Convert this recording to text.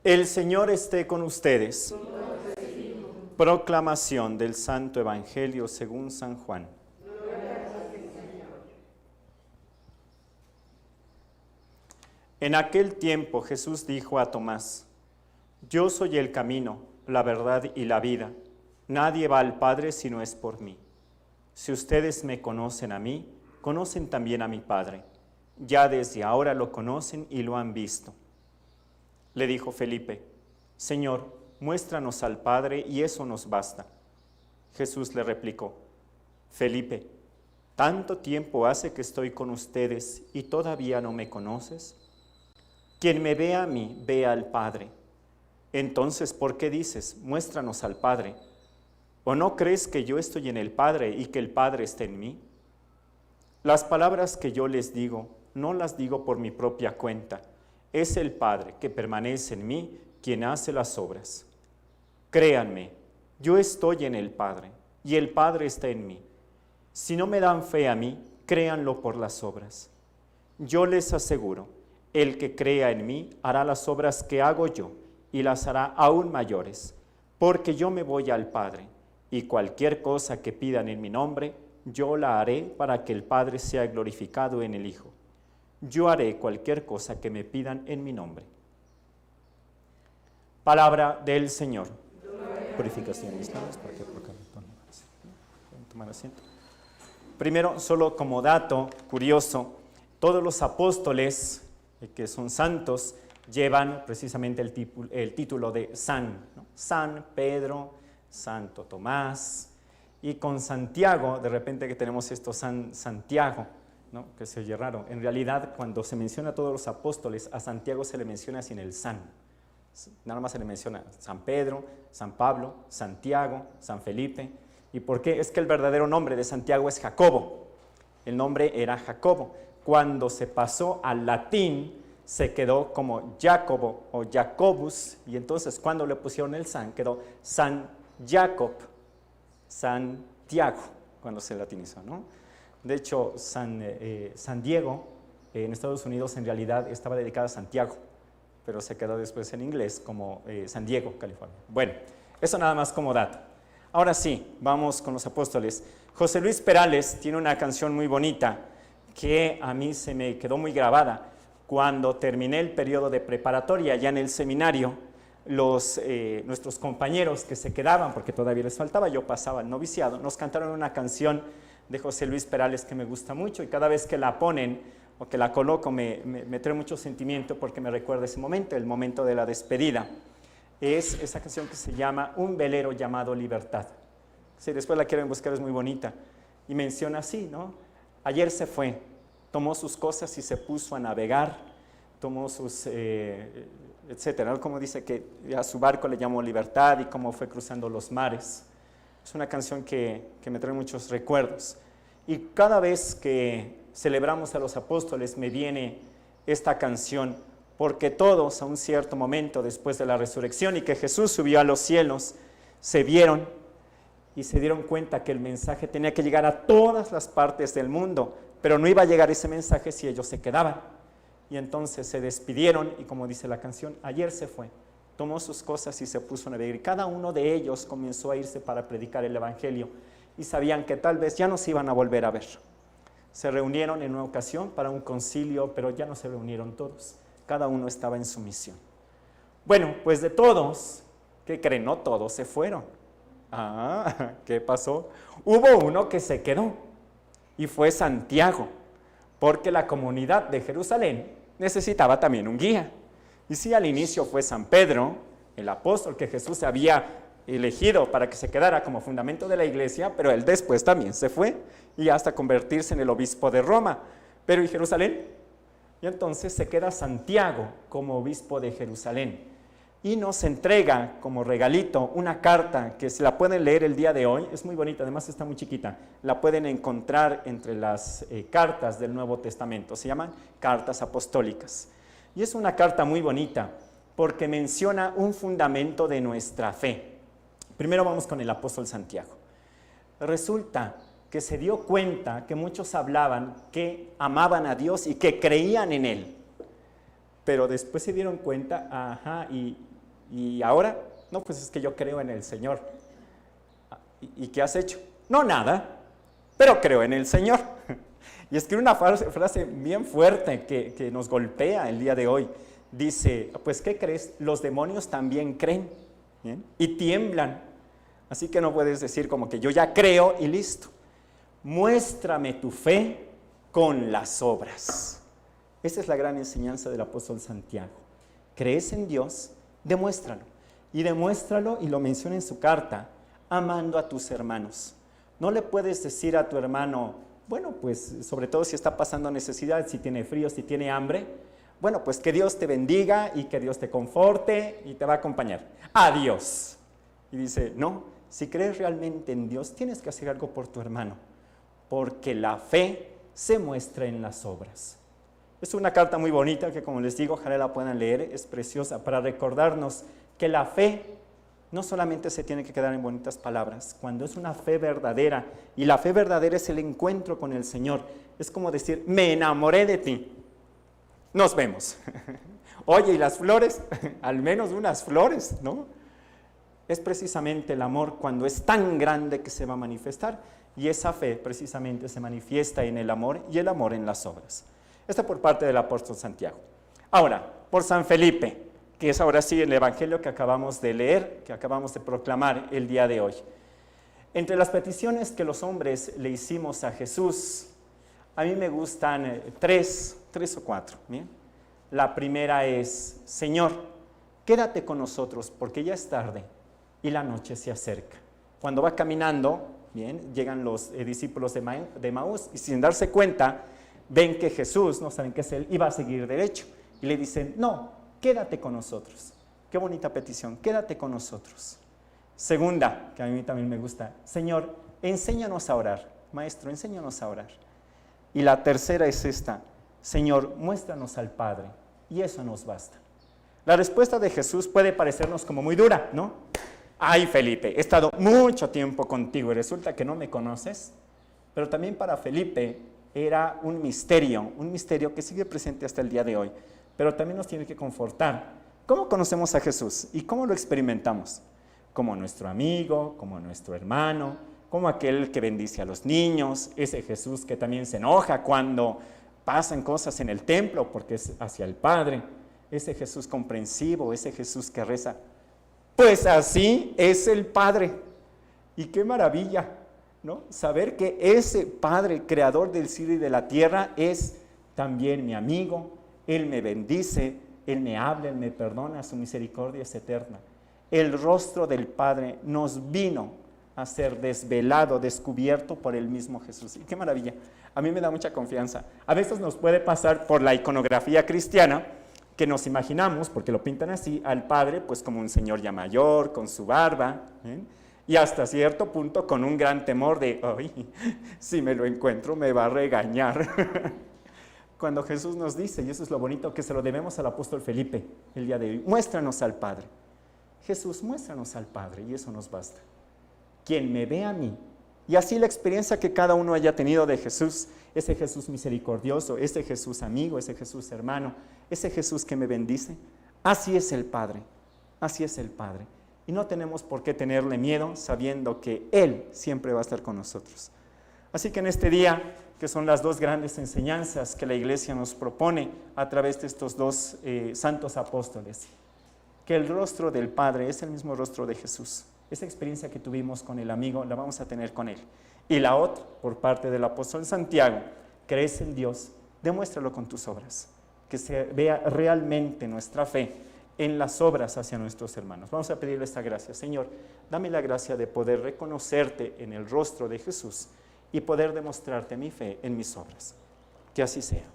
El Señor esté con ustedes. Proclamación del Santo Evangelio según San Juan. En aquel tiempo Jesús dijo a Tomás: Yo soy el camino, la verdad y la vida. Nadie va al Padre si no es por mí. Si ustedes me conocen a mí, conocen también a mi Padre. Ya desde ahora lo conocen y lo han visto. Le dijo Felipe: Señor, muéstranos al Padre y eso nos basta. Jesús le replicó: Felipe, ¿tanto tiempo hace que estoy con ustedes y todavía no me conoces? Quien me ve a mí, ve al Padre. Entonces, ¿por qué dices, muéstranos al Padre? ¿O no crees que yo estoy en el Padre y que el Padre está en mí? Las palabras que yo les digo, no las digo por mi propia cuenta. Es el Padre que permanece en mí quien hace las obras. Créanme, yo estoy en el Padre y el Padre está en mí. Si no me dan fe a mí, créanlo por las obras. Yo les aseguro, el que crea en mí hará las obras que hago yo y las hará aún mayores, porque yo me voy al Padre, y cualquier cosa que pidan en mi nombre, yo la haré para que el Padre sea glorificado en el Hijo. Yo haré cualquier cosa que me pidan en mi nombre. Palabra del Señor. Purificación de mis labios, para que proclame tu nombre. Pueden tomar asiento. Primero, solo como dato curioso, todos los apóstoles que son santos llevan precisamente el título de San, ¿no? San Pedro, Santo Tomás, y con Santiago, de repente que tenemos esto San Santiago, ¿no? Que se oye raro. En realidad, cuando se menciona a todos los apóstoles, a Santiago se le menciona sin el San. Nada más se le menciona San Pedro, San Pablo, Santiago, San Felipe. ¿Y por qué? Es que el verdadero nombre de Santiago es Jacobo. El nombre era Jacobo. Cuando se pasó al latín, se quedó como Jacobo o Jacobus, y entonces cuando le pusieron el San, quedó San Jacob, Santiago, cuando se latinizó, ¿no? De hecho, San Diego, en Estados Unidos, en realidad estaba dedicada a Santiago, pero se quedó después en inglés como San Diego, California. Bueno, eso nada más como dato. Ahora sí, vamos con los apóstoles. José Luis Perales tiene una canción muy bonita que a mí se me quedó muy grabada. Cuando terminé el periodo de preparatoria ya en el seminario, nuestros compañeros que se quedaban, porque todavía les faltaba, yo pasaba el noviciado, nos cantaron una canción de José Luis Perales que me gusta mucho, y cada vez que la ponen o que la coloco me trae mucho sentimiento porque me recuerda ese momento, el momento de la despedida. Es esa canción que se llama Un velero llamado Libertad. Si después la quieren buscar, es muy bonita, y menciona así, ¿no? Ayer se fue, tomó sus cosas y se puso a navegar, tomó sus, etcétera, ¿no? Como dice que a su barco le llamó Libertad y cómo fue cruzando los mares. Es una canción que me trae muchos recuerdos. Y cada vez que celebramos a los apóstoles me viene esta canción, porque todos a un cierto momento después de la resurrección y que Jesús subió a los cielos, se vieron y se dieron cuenta que el mensaje tenía que llegar a todas las partes del mundo, pero no iba a llegar ese mensaje si ellos se quedaban. Y entonces se despidieron y, como dice la canción, ayer se fue, tomó sus cosas y se puso a navegar. Y cada uno de ellos comenzó a irse para predicar el Evangelio y sabían que tal vez ya no se iban a volver a ver. Se reunieron en una ocasión para un concilio, pero ya no se reunieron todos. Cada uno estaba en su misión. Bueno, pues de todos, ¿qué creen? No todos se fueron. ¿Qué pasó? Hubo uno que se quedó y fue Santiago, porque la comunidad de Jerusalén necesitaba también un guía. Y sí, al inicio fue San Pedro, el apóstol que Jesús había elegido para que se quedara como fundamento de la iglesia, pero él después también se fue y hasta convertirse en el obispo de Roma. Pero ¿y Jerusalén? Y entonces se queda Santiago como obispo de Jerusalén y nos entrega como regalito una carta que se la pueden leer el día de hoy. Es muy bonita, además está muy chiquita. La pueden encontrar entre las cartas del Nuevo Testamento. Se llaman cartas apostólicas. Y es una carta muy bonita porque menciona un fundamento de nuestra fe. Primero vamos con el apóstol Santiago. Resulta que se dio cuenta que muchos hablaban que amaban a Dios y que creían en Él. Pero después se dieron cuenta, ¿Y ahora? No, pues es que yo creo en el Señor. ¿Y qué has hecho? No, nada, pero creo en el Señor. Y escribe una frase bien fuerte que nos golpea el día de hoy. Dice, pues ¿qué crees? Los demonios también creen, ¿bien? Y tiemblan. Así que no puedes decir como que yo ya creo y listo. Muéstrame tu fe con las obras. Esa es la gran enseñanza del apóstol Santiago. ¿Crees en Dios? Demuéstralo. Y demuéstralo, y lo menciona en su carta, amando a tus hermanos. No le puedes decir a tu hermano, bueno, pues sobre todo si está pasando necesidad, si tiene frío, si tiene hambre, bueno, pues que Dios te bendiga y que Dios te conforte y te va a acompañar. Adiós. Y dice, no, si crees realmente en Dios, tienes que hacer algo por tu hermano, porque la fe se muestra en las obras. Es una carta muy bonita que, como les digo, ojalá la puedan leer, es preciosa para recordarnos que la fe no solamente se tiene que quedar en bonitas palabras, cuando es una fe verdadera, y la fe verdadera es el encuentro con el Señor, es como decir, me enamoré de ti, nos vemos. Oye, ¿y las flores? Al menos unas flores, ¿no? Es precisamente el amor cuando es tan grande que se va a manifestar, y esa fe precisamente se manifiesta en el amor y el amor en las obras. Esto por parte del apóstol Santiago. Ahora, por San Felipe, que es ahora sí el evangelio que acabamos de leer, que acabamos de proclamar el día de hoy. Entre las peticiones que los hombres le hicimos a Jesús, a mí me gustan tres o cuatro. ¿Bien? La primera es, Señor, quédate con nosotros porque ya es tarde y la noche se acerca. Cuando va caminando, bien, llegan los discípulos de Maús y sin darse cuenta, ven que Jesús, no saben que es él, iba a seguir derecho. Y le dicen, no, quédate con nosotros. Qué bonita petición, quédate con nosotros. Segunda, que a mí también me gusta, Señor, enséñanos a orar. Maestro, enséñanos a orar. Y la tercera es esta, Señor, muéstranos al Padre, y eso nos basta. La respuesta de Jesús puede parecernos como muy dura, ¿no? Ay, Felipe, he estado mucho tiempo contigo y resulta que no me conoces. Pero también para Felipe era un misterio que sigue presente hasta el día de hoy, pero también nos tiene que confortar. ¿Cómo conocemos a Jesús y cómo lo experimentamos? Como nuestro amigo, como nuestro hermano, como aquel que bendice a los niños, ese Jesús que también se enoja cuando pasan cosas en el templo porque es hacia el Padre, ese Jesús comprensivo, ese Jesús que reza. Pues así es el Padre. Y qué maravilla, ¿no? Saber que ese Padre, creador del cielo y de la tierra, es también mi amigo. Él me bendice, Él me habla, Él me perdona, su misericordia es eterna. El rostro del Padre nos vino a ser desvelado, descubierto por el mismo Jesús. Y qué maravilla, a mí me da mucha confianza. A veces nos puede pasar por la iconografía cristiana, que nos imaginamos, porque lo pintan así, al Padre pues como un señor ya mayor, con su barba, ¿eh? Y hasta cierto punto con un gran temor de, ay, si me lo encuentro me va a regañar. Cuando Jesús nos dice, y eso es lo bonito que se lo debemos al apóstol Felipe el día de hoy, muéstranos al Padre. Jesús, muéstranos al Padre y eso nos basta. Quien me ve a mí, y así la experiencia que cada uno haya tenido de Jesús, ese Jesús misericordioso, ese Jesús amigo, ese Jesús hermano, ese Jesús que me bendice, así es el Padre, así es el Padre. Y no tenemos por qué tenerle miedo sabiendo que Él siempre va a estar con nosotros. Así que en este día, que son las dos grandes enseñanzas que la Iglesia nos propone a través de estos dos santos apóstoles, que el rostro del Padre es el mismo rostro de Jesús. Esa experiencia que tuvimos con el amigo la vamos a tener con Él. Y la otra, por parte del apóstol Santiago, crees en Dios, demuéstralo con tus obras, que se vea realmente nuestra fe en las obras hacia nuestros hermanos. Vamos a pedirle esta gracia. Señor, dame la gracia de poder reconocerte en el rostro de Jesús y poder demostrarte mi fe en mis obras. Que así sea.